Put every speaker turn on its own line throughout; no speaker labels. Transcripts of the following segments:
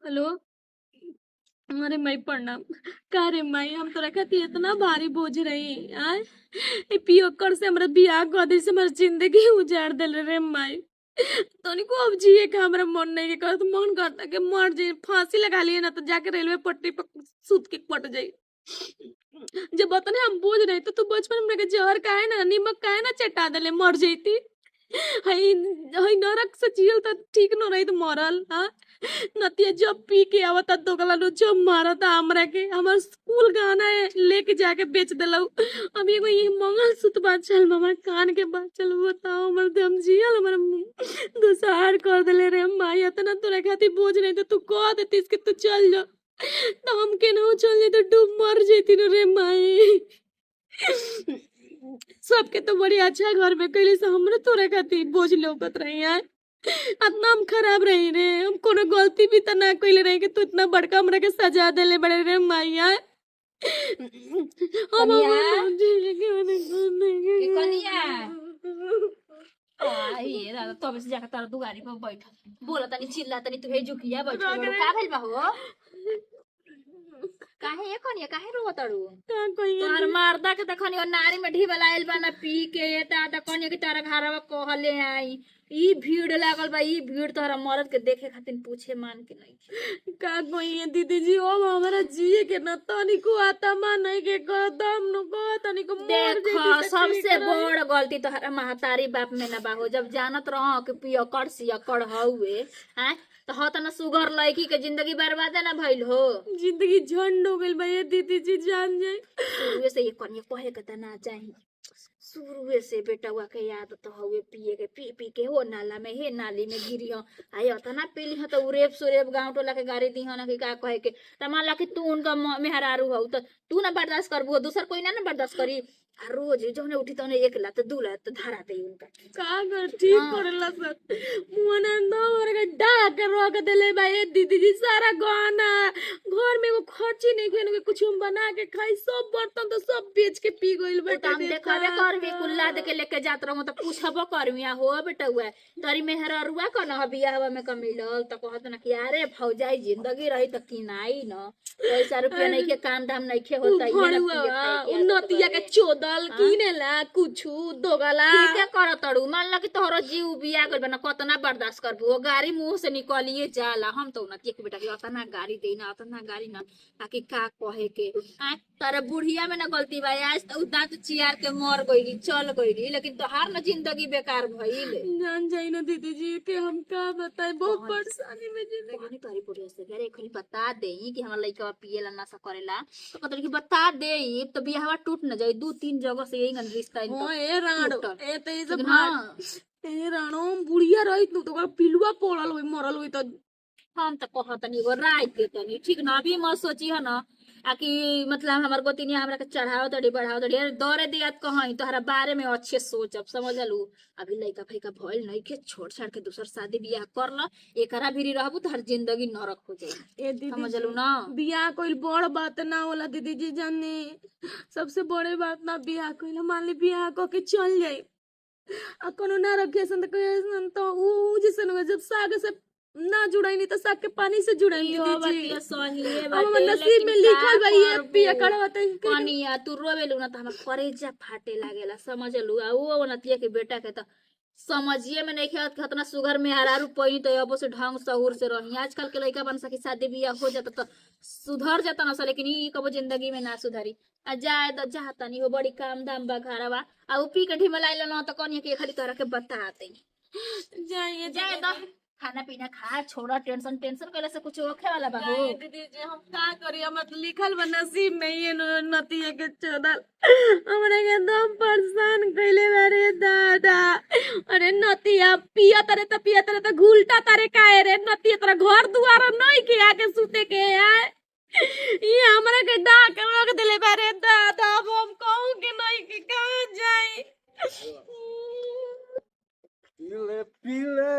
Hello. अरे माई प्रणाम। का रे माई, हम तोरा खातिर इतना भारी बोझ रही आय। ई पियक्कड़ से हमरा बियाह कर दे से हमर जिंदगी उजाड़ देले रे माई। तनिको अब जिए के हमरा मन नहीं के करत, मन करता कि मर जाई, फांसी लगा लिए ना तो जाके रेलवे पटरी पर सूत के पट जाई। जब बतने हम बोझ रही तो तू बचपन में के जहर काहे ना नीमक काहे ना चटा देले मर जईती। हई हई नरक से जियल त ठीक न रही तो मरल। हाँ, नतिया जब पी के आवता दोगला नु जब मारता हमरा के, हमर स्कूल गाना लेके जाके बेच देलौ। अब एगो ये मंगल सूत्र बाचल मामा कान के बाचल, बताओ हमर दम जियल हमर दुसार कर देले रे माई। इतना तोरा खातिर बोझ नहीं तो तू कह देतीस कि तू चल जा, तो हम केनहू चल जाई तो डूब मर जैती रे माई। सबके तो बड़ी अच्छा घर में कैले से हमरे तोरे खातिर बोझ लौकत रही है। इतना हम खराब रही रे, हम कोनो गलती भी तो ना कैले रही कि तू इतना बड़का हमरा के सजा देले बड़े रे माईया। हम
कनिया
के
कनिया ये दादा तब से जाकर तारा दुगारी पर बैठ बोला तनी चिल्ला तनी तू हे जुकिया बैठ का भेल बा हो काहे ये कनिया काहे रो तड़ू
का कहिए
तोहर मर्दा के देखनी नारी में ढीबल आइल बा ना पी के दादा कनिया के तारा घरवा कहले आई ई भीड़ लागल बा ई भीड़ तोहरा मर्द के देखे खातिर पूछे मान के नहीं
का कहिए दीदी जी। ओ हमारा जिए के न तनिको आत्मा नहीं के कदम न को तनिको मर
देखो सबसे बड़ गलती तोहरा महतारी बाप में ना बाहो जब जानत रहो कि पियकड़ सियकड़ हउए हैं तो हो तना सुगर लड़की के जिंदगी बर्बाद ना भइल हो।
जिंदगी झंड हो गइल बा ये दीदी जी, जान जाए
शुरुए से ये कनिया कहे के तना चाही शुरुए से बेटवा के याद तो हवे पिए के पी पी के हो नाला में हे नाली में गिरी हो आई अतना पीली हो तो उरेप सुरेप गांव टोला के गाड़ी दी हो ना कि का कहे के त मान ला कि तू उनका मेहरारू हो तो तू ना बर्दाश्त करबू दूसर कोई ना बर्दाश्त करी। आ रोज जौने उठी तौने एक लात दू लात धरा दे उनका
का कर ठीक करेला सर मुना नो और के डा के रोक देले बा ये दीदी जी। सारा गहना घर में वो खर्ची नहीं खेन के कुछ हम बना के खाई, सब बर्तन तो सब बेच के पी गइल बेटा।
हम देखबे करबी कुल्ला दे के लेके जात रहूं तो पूछबो करबी हो बेटा हुआ तरी मेहररुआ कन बियाहवा में कमिलल तो कहत ना कि अरे भौजाई जिंदगी रही तो किनाई न पैसा रुपया नहीं के काम धाम नहीं के होता
ये नतिया के चोदल किनेला कुछु दोगला
ठीक है कर तड़ू मान ला कि तोहरो जीव बिया गइल बना कतना बर्दाश्त करबू गाड़ी मुंह से निकलिए जाला हम तो नतिया के बेटा के अतना गाड़ी देना अतना गाड़ी ना ताकि का कहे के तारे बुढ़िया में ना गलती बा आज तो दांत चियार के मर गईली चल गईली लेकिन तोहार ना जिंदगी बेकार भइल
जान जाई ना दीदी जी के हम का बताए, बहुत परेशानी में जिंदगी।
कहनी तारी बुढ़िया से अरे खनी बता देई कि हमरा लइका पिएला नशा करेला तो कहत कि बता देई तो बियाहवा टूट न जाई दू तीन जगह से यही गन रिश्ता इन
हां ए राणो ए त इसे ए राणो बुढ़िया रहित नु तो पिलुआ पड़ल होई मरल होई तो
हम तो कहतनी एगो राय देतनी ठीक ना अभी मत सोची है ना कि मतलब हमार गोतिनिया हमरा के चढ़ाओ तड़ी बढ़ाओ तड़ी अरे दौरे दियात कहीं तोहरा बारे में अच्छे सोचब समझलू। अभी लइका फैका भइल नहीं के छोड़ छाड़ के दूसर शादी बियाह कर ल एकरा भी रहबू तो हर जिंदगी नरक हो जाई
ए दीदी
समझलू ना।
बियाह कोई बड़ बात ना होला दीदी जी, जाने सबसे बड़े बात ना बियाह कोई मान ली बियाह को के चल जाई आ कोनो ना रखे सन तो ऊ जैसे जब साग से ना जुड़ाई नहीं तो साग के पानी से जुड़ाई दीदी जी।
सही है
हमर नसीब में लिखल बा ये पिया करवाते
कनिया तू रोवेलू ना तो हमर करेजा फाटे लागेला समझलू आ वो नतिया के बेटा के तो समझिए में नहीं खेत खतना सुगर में हरारू पई तो अब से ढंग सहूर से रही आजकल के लइका बन सकी शादी बियाह हो जाता तो सुधर जाता ना लेकिन ई कबो जिंदगी में ना सुधरी आ जाए तो जाता नहीं हो बड़ी काम दाम बा घरवा आ पी के ढिमलाइल ना तो कनिया के खाली तोरा के बताते
जाइए
जाए तो खाना पीना खा छोड़ा टेंशन टेंशन कैले से कुछ होखे वाला बा हो
दीदी जी। हम का करी हमर लिखल बा नसीब में ये नतिया के चोदल हमरे के दम परेशान कइले बारे दादा। अरे नतिया पिया तरे त घुलटा तारे काहे रे नतिया तोरा घर दुआर नहीं के आके सूते के आए ये हमरा के डाक रख देले बारे दादा। अब हम कहूं कि नहीं कि कहां जाई।
पीले पीले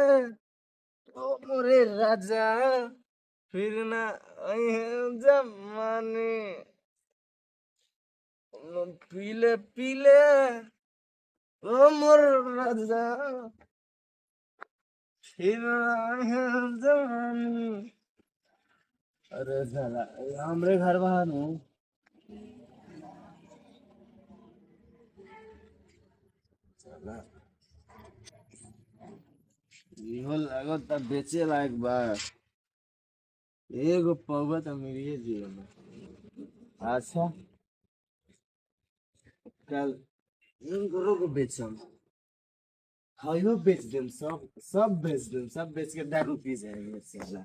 ओ मोरे राजा फिर ना जमाने पीले पीले ओ मोर राजा फिर ना जमाने अरे साला हमरे घर बाहर हूँ साला इहो लागत त बेचे लायक बा एगो पौवा तो मिलिए जीवन में अच्छा कल इन करो को बेचम हायो बेच देम सब बेच देम सब बेच के दारू पी जाएंगे साला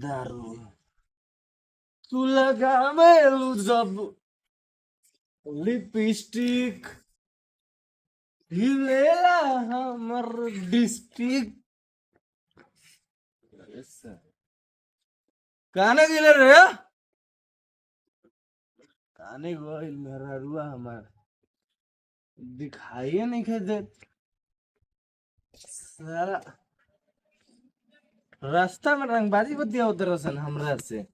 दारू तू लगावे लू जब लिपस्टिक हिलेला हमर डिस्ट्रिक्ट काने गेले रे काने गोइल मेरा रुआ हमार दिखाइए नहीं खे दे सारा रास्ता में रंगबाजी बतिया उतर सन हमरा से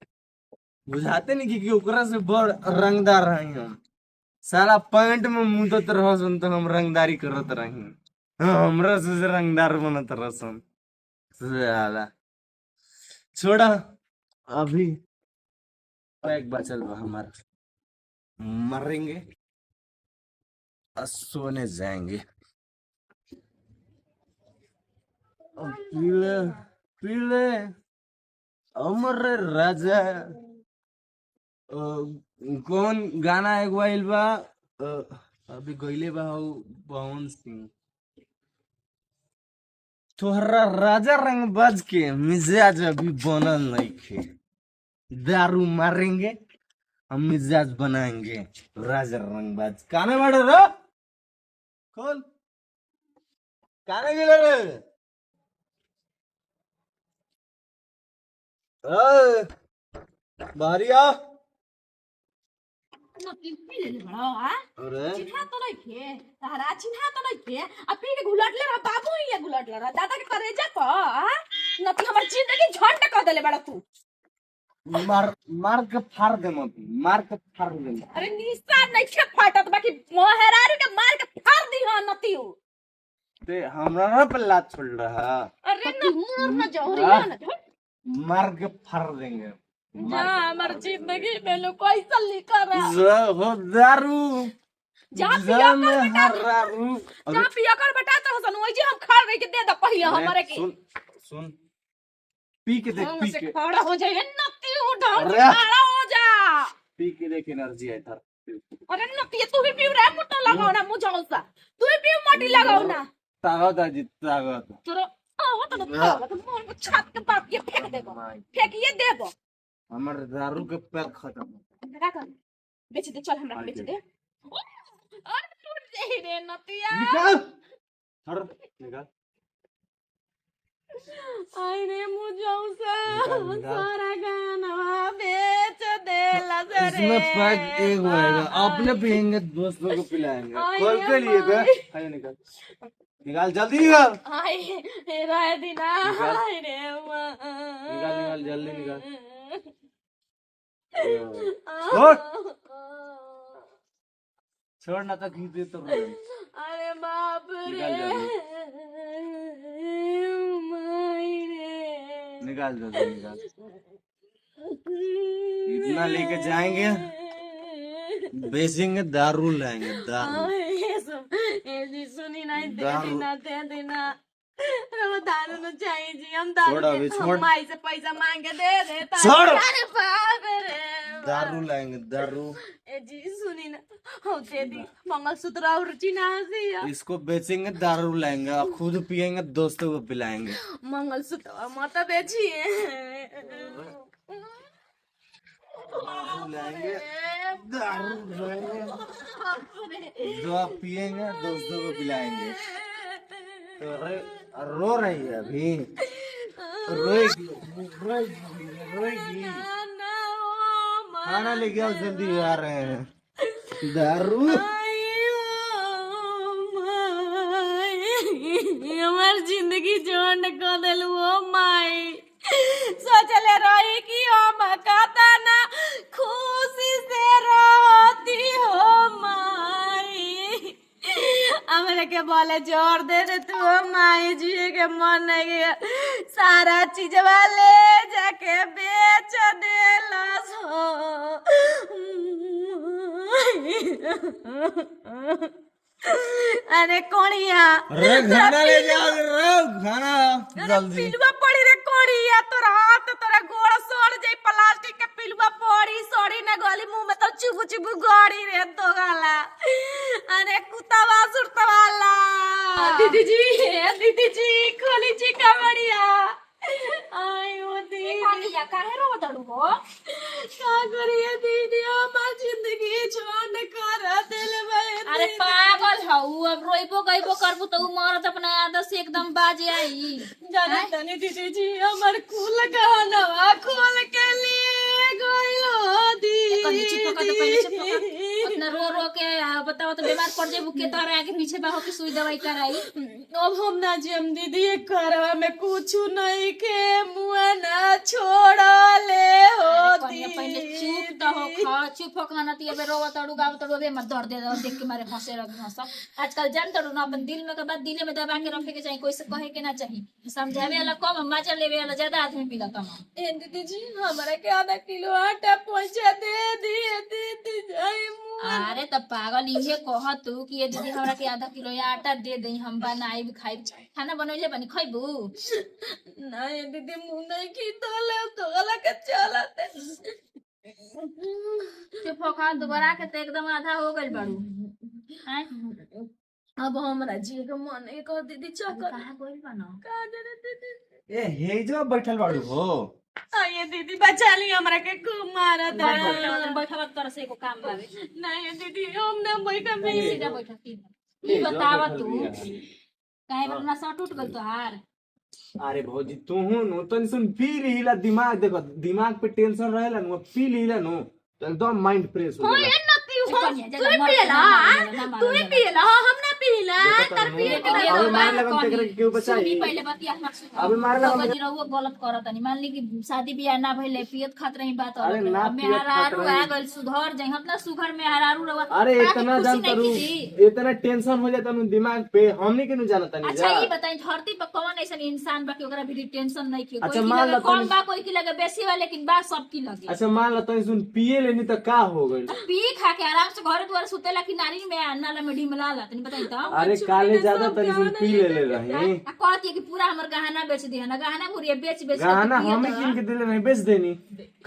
बुझाते नहीं कि ओकरा से बड़ रंगदार रही हम सारा पैंट में मुदत रहसन तो हम रंगदारी करत रही हमरा से रंगदार बनत रहसन साला छोड़ा अभी एक बचल बा हमारा मरेंगे और सोने जाएंगे और पीले पीले अमर राजा कौन गाना एक वाइल बा अभी गईले बा पवन सिंह तोहरा राजा रंगबाज के मिजाज अभी बनल नहीं खे दारू मारेंगे हम मिजाज बनाएंगे राजा रंगबाज काने बाड़े रे कौन काने गेले रे बाहरिया अरे
चिन्हा तो नहीं खे तारा चिन्हा तो नहीं खे अब पी के घुलटले रहा बाबू ही घुलटले रहा दादा के करेजा प न तू हमर जिंदगी झंड कर देले बड़ा तू
मार मार के फाड़ दे मार के फाड़ दे
अरे निशान नहीं खे फाटत बाकी मोहरारू के मार के फाड़ दी हां नतियो
ते हमरा पे लात छोड़ रहा
अरे न मोर न जौहरिया न
मार के फाड़ देंगे
जा हमर जिंदगी में लो कोई सल्ली करा
हो दारू
जा पिया कर बेटा
दारू
जा पिया कर बेटा तो हसन ओई जे हम खा रही के दे द पहिले हमरे के
सुन सुन पी के देख पी के
खड़ा हो जाए नती उठा
अरे।
खड़ा हो जा
पी के देख एनर्जी है इधर
अरे नती तू भी पी रे मुट्ठा लगाओ ना मुझे सा तू भी पी माटी लगाओ ना
ताकत है जी ताकत
चलो आओ तो मोर को छात के बाप ये फेंक देबो फेंकिए देबो
हमर दारू के पैक खत्म
का कर बेच दे चल हमरा बेच दे अरे टूट जाई रे नतिया
निकाल हर निकाल
आई रे मुझौसा
निकाल।
सारा गाना बेच देला रे
इसमें पैक एक होएगा अपने पिएंगे दोस्तों को पिलाएंगे
आई
कॉल के लिए बे आइए निकाल निकाल जल्दी निकाल
आई रे दिना
निकाल।
आई रे मां
निकाल निकाल जल्दी निकाल छोड़ छोड़ ना तो खींच दे तो
अरे बाप रे
निकाल
माई रे
निकाल जल्दी निकाल इतना लेके जाएंगे बेचेंगे दारू लाएंगे दारू
ये सुनी नहीं दे
दारू।
देना दे देना वो दारू न चाहिए जी हम दारू
छोड़ अभी,
के-
छोड़।
माई से पैसा मांग के दे देता
छोड़।
अरे बाप रे
दारू लाएंगे दारू
ए जी सुनी ना हो दे दी मंगलसूत्र और चिन्हा से
इसको बेचेंगे दारू लाएंगे और खुद पिएंगे दोस्तों को पिलाएंगे
मंगलसूत्र मत बेचिए
दारू लाएंगे दारू लाएंगे जो आप पिएंगे दोस्तों को पिलाएंगे तो रो रही है अभी रोएगी रोएगी रोएगी खाना लेके आओ जल्दी आ रहे हैं दारू
हमार जिंदगी जोड़ कर दिलू ओ माई सोचले रही कि हम कहता ना खुशी से रहती हो माई हमरा के बोले जोर दे दे तू माई जी के मन नहीं के सारा चीज वाले जाके बेच देला सो अरे कोणिया
अरे खाना ले जाओ रे खाना जल्दी
पिलुआ पड़ी रे कोणिया तोरा हाथ तोरा गोड़ सोड़ जाई प्लास्टिक के पिलुआ पड़ी सोड़ी ना गली मुंह में तो चुबु चुबु गड़ी रे तो गाला अरे कुत्तावा सुरतवाला दीदी जी खोली जी कमड़िया आयो दीदी
काहे रो तड़ू हो
का करिए दीदी हमार जिंदगी छोड़ कर दिल में
अरे पागल हऊ अब रोइबो गइबो करबो तो मरत अपना आदत से एकदम बाजे आई
जाने तनी दीदी जी हमार कुल गहनवा खोल के लिए गइलो
कनी चिपका तो पहले से पकड़
दीदी
उतना रो रो के बताओ तो बीमार पड़ जेबू के तोरा आगे पीछे बाहो की सुई दवाई कराई
अब हम ना जियम दीदी ये करवा में कुछ नहीं के मुआ ना छोड़ ले हो
कनिया पहले चुप तो हो खा चुप हो खाना ती अबे रोवा तड़ू गाव तड़ू अबे मत दर्द दे दो देख के मारे हंसे लग हंस आजकल जान तड़ू ना अपन दिल में के बात दिले में दबा के रखे के चाहिए कोई से कहे के ना चाहिए समझावे वाला कम मजा लेवे वाला ज्यादा आदमी पीला कम
ए दीदी जी हमारा के आधा किलो आटा पहुंचा दे दिए दीदी जाई मुआ
अरे तब पागल इहे कह तू कि ये दीदी हमरा के आधा किलो या आटा दे दई हम बनाई खाई खाना बनैले बनी खइबू
नहीं दीदी मुंह नहीं की तो गला के चलते
चुप हो खा दोबारा के तो एकदम आधा हो गइल बाड़ू हैं
अब हमरा जी के मन एक दीदी चक्कर
कहां गइल बनो
का दे दीदी
ए हे जो बैठल बाड़ू हो
आइए दीदी बचा ली हमरा के खूब मारा था
बैठा मत कर से एको काम बावे
नहीं दीदी हम ना बैठा में
सीधा बैठा की बतावा तू काहे बरना सट उठ गइल तोहार
अरे भौजी तू नु तनी सुन पी रहीला दिमाग देखो दिमाग पे टेंशन रहेला नु पी रहीला नु तो एकदम माइंड फ्रेश हो जाला
तू ही पिएला हम ना पिएला तर पिए के नहीं
अबे मार लगम तेकरे के क्यों बचाई
सुनी पहले बतिया हमरा सुन
अबे मार लगम
बजी रहुआ गलत करत नहीं मान ली कि शादी बियाह ना भइले पियत खात रही बात
अरे
और
ना
में
पियत खात
हरारू
रही।
आ गइल सुधर जाई अपना सुघर में हरारू रहुआ
अरे
ताकि
इतना
खुशी
जान
नहीं
करू
कीजिए।
इतना टेंशन हो जाता नु दिमाग पे हमनी के नु जानता नहीं
अच्छा
जा
ये बताई धरती पर कौन ऐसा इंसान बा कि ओकरा भी टेंशन नहीं की
अच्छा,
कोई की
मान
लगे
लो
कम
तुम-
बा कोई की लगे बेसी बा लेकिन बा सब की लगे
अच्छा मान लो तनी सुन पिए लेनी तो का हो गइल
पी खा के आराम से घरे द्वार सुतेला कि नारी में नाला में ढिमला ला तनी बताई तो
अरे काले ज्यादा तनी सुन पी ले रही
आ कहती है कि पूरा हमर गहना बेच दिया ना गहना मुरिया बेच बेच के
गहना
पियत
हमें
बा।
किन के दिले नहीं बेच देनी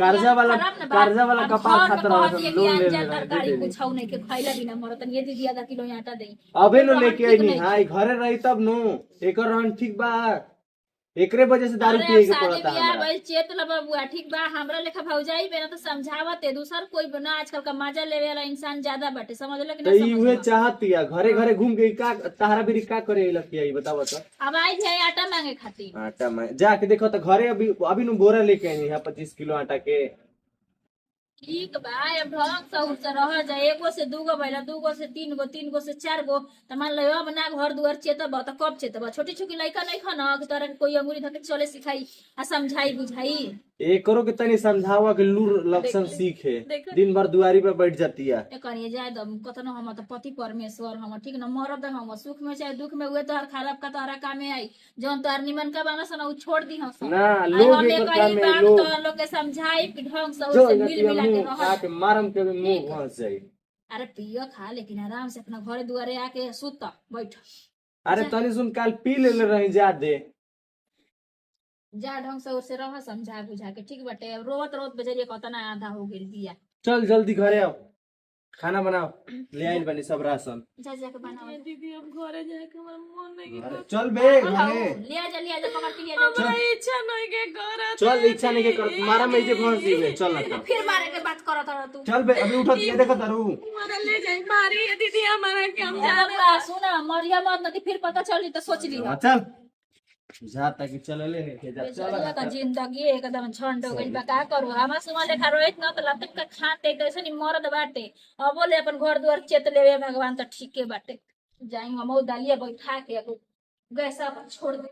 कर्जा वाला
खराब ना बात।
कर्जा वाला
अब
कपार
घर में
खतरा
कहती है कि
लोन ले
अंजल
ले
तरकारी
रहे
कुछ हौ नहीं के खइला बिना मरत ये दीदी आधा किलो आटा दे
अबे नो
तो
लेके
हम
आई
ठीक
नहीं
नहीं
हां घरे रही तब नो एकर रहन ठीक बा एकरे वजह से दारू
अरे
पिए के
शादी
पड़ता
बियाह
हमरा
भइल चेत ला बबुआ ठीक बा हमरा लेखा भौजाई बेना तो समझावते दूसर कोई बना आजकल का मजा लेवे वाला इंसान ज्यादा बाटे समझ लो कि
तो
ना
ई उहे
समझ
चाहती है घरे घरे घूम के का तारा भी का करे लकिया ई बताओ तो
अब आई जाए आटा मांगे खातिर
आटा में जाके देखो तो घरे अभी अभी नु बोरा लेके आई है 25 किलो आटा के
ठीक बा अब ढंग सहूर से रह जाए एगो से दूगो भइला दूगो से तीन गो से चार गो त मान लो अब ना घर दुआर चेतब त कब चेतब छोटी छोटी लइका नहीं खा ना कि तोरा कोई अंगुरी धके चले सिखाई आ समझाई बुझाई
एकरो के तनी समझावा के लूर लक्षण सीखे दिन भर दुआरी पे बैठ जाती है
ए करिए जाए दम कतनो हम त पति परमेश्वर हम ठीक न मरद हम सुख में चाहे दुख में हुए तोहर खराब का तोहरा कामे आई जौन तोहर निमन का बाना सन उ छोड़ दी हम
ना
आई
लोग
हम
एकर
एक
काम
ही
में
बात
लोग
तो लोग के समझाई कि ढंग से
जो
उससे मिल मिला के
मुंह
रह
के मारम के मुंह घस जाई
अरे पियो खा लेकिन आराम से अपना घरे दुआरे आके सुत बैठ
अरे तनी सुन काल पी ले रही जा दे
जा ढंग से उससे रह समझा बुझा के ठीक बाटे अब रोवत रोवत बेचारी कतना आधा हो गेल बिया
चल जल्दी घरे आओ खाना बनाओ ले आइल बनी सब राशन
जा जाके बनाओ
दीदी अब घरे जाए के हमरा मन नहीं
अरे चल बे घरे
ले आ जा पकड़ के ले जा
हमरा इच्छा नहीं के करे
चल इच्छा नहीं के कर मारा में जे भर दीवे चल ना तो।
फिर मारे के बात करत रह तू
चल बे अभी उठो ये देखो तारू
हमारा ले जाए मारी है दीदी हमारा के हम
जा बा सुन मरिया मत नहीं फिर पता चली तो सोच ली
चल जा तक चल ले नहीं जा
बेचारिया का
चल
जिंदगी एकदम झंड हो गई बा का करू हमार सुमा लेखा रोहित न तो लतक का खाते कैसे नहीं मरद बाटे अब बोले अपन घर दुआर चेत लेवे भगवान तो ठीके बाटे जाई हम दालिया बैठा के गैसा पर छोड़ दे